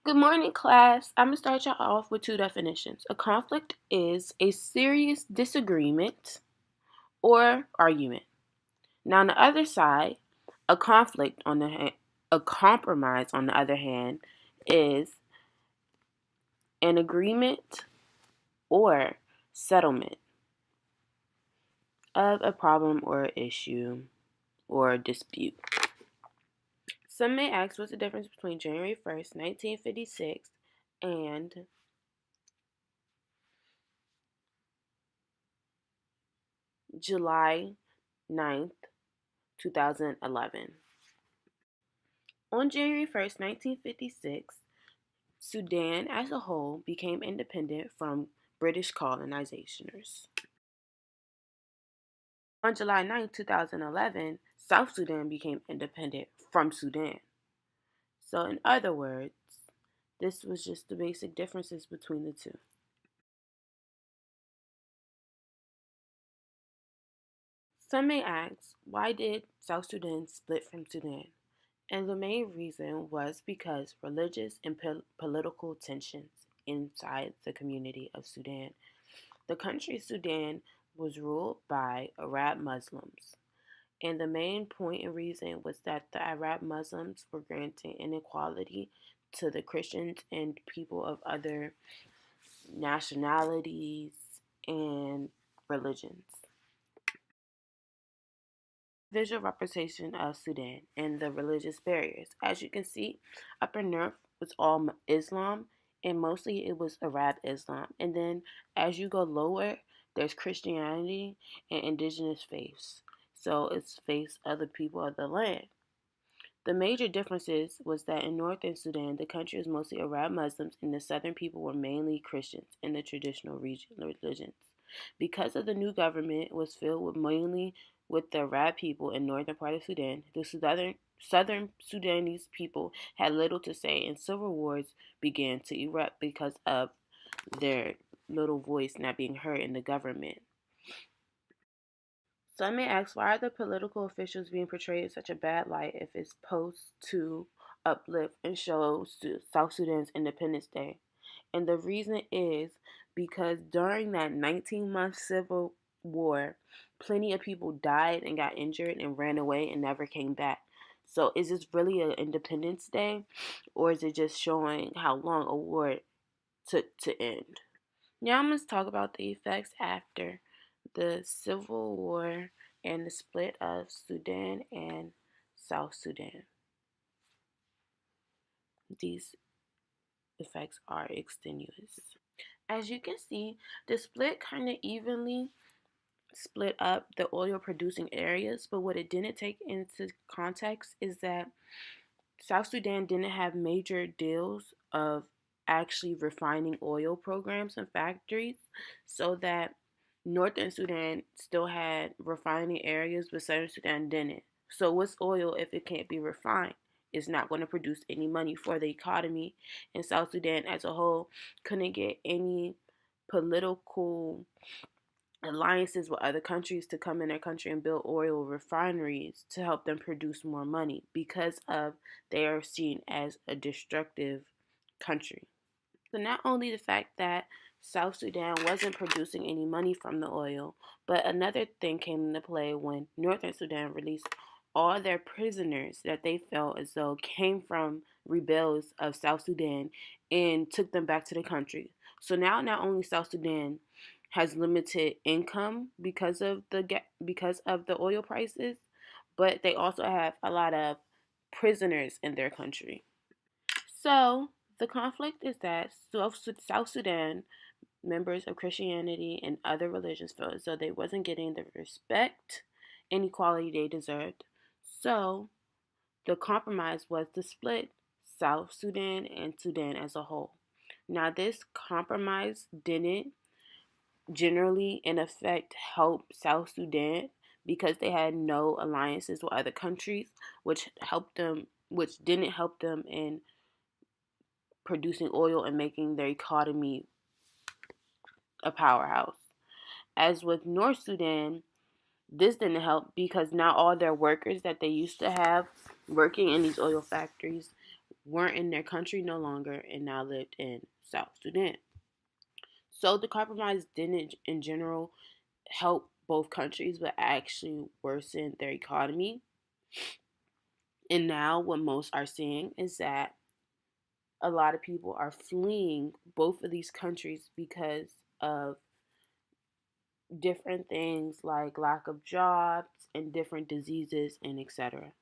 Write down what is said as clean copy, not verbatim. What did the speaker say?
Good morning, class. I'm going to start y'all off with two definitions. A conflict is a serious disagreement or argument. Now, on the other side, a conflict on the a compromise on the other hand is an agreement or settlement of a problem or issue or dispute. Some may ask what's the difference between January 1st, 1956 and July 9th, 2011. On January 1st, 1956, Sudan as a whole became independent from British colonizers. On July 9th, 2011, South Sudan became independent from Sudan. So, in other words, this was just the basic differences between the two. Some may ask, why did South Sudan split from Sudan? And the main reason was because religious and political tensions inside the community of Sudan. The country Sudan was ruled by Arab Muslims, and the main point and reason was that the Arab Muslims were granting inequality to the Christians and people of other nationalities and religions. Visual representation of Sudan and the religious barriers. As you can see, upper north was all Islam, and mostly it was Arab Islam. And then as you go lower, there's Christianity and indigenous faiths. So it's faiths of the people of the land. The major differences was that in northern Sudan, the country was mostly Arab Muslims, and the southern people were mainly Christians in the traditional religions. Because of the new government was filled with mainly with the Arab people in northern part of Sudan, the southern Sudanese people had little to say, and civil wars began to erupt because of their little voice not being heard in the government. Some may ask, why are the political officials being portrayed in such a bad light if it's supposed to uplift and show South Sudan's Independence Day? And the reason is because during that 19-month civil war, plenty of people died and got injured and ran away and never came back. So is this really an Independence Day, or is it just showing how long a war took to end? Now I'm going to talk about the effects after the Civil War and the split of Sudan and South Sudan. These effects are extenuous. As you can see, the split kind of evenly split up the oil producing areas, but what it didn't take into context is that South Sudan didn't have major deals of actually refining oil programs and factories, so that Northern Sudan still had refining areas, but Southern Sudan didn't. So, what's oil if it can't be refined? It's not going to produce any money for the economy, and South Sudan as a whole couldn't get any political alliances with other countries to come in their country and build oil refineries to help them produce more money because of they are seen as a destructive country. So not only the fact that South Sudan wasn't producing any money from the oil, but another thing came into play when Northern Sudan released all their prisoners that they felt as though came from rebels of South Sudan and took them back to the country. So now not only South Sudan has limited income because of the oil prices, but they also have a lot of prisoners in their country. So the conflict is that South Sudan members of Christianity and other religions felt as though they wasn't getting the respect and equality they deserved. So the compromise was to split South Sudan and Sudan as a whole. Now this compromise didn't generally in effect help South Sudan because they had no alliances with other countries, which didn't help them in producing oil and making their economy a powerhouse. As with North Sudan, this didn't help because now all their workers that they used to have working in these oil factories weren't in their country no longer and now lived in South Sudan. So the compromise didn't, in general, help both countries, but actually worsened their economy. And now, what most are seeing is that a lot of people are fleeing both of these countries because of different things like lack of jobs and different diseases and etc.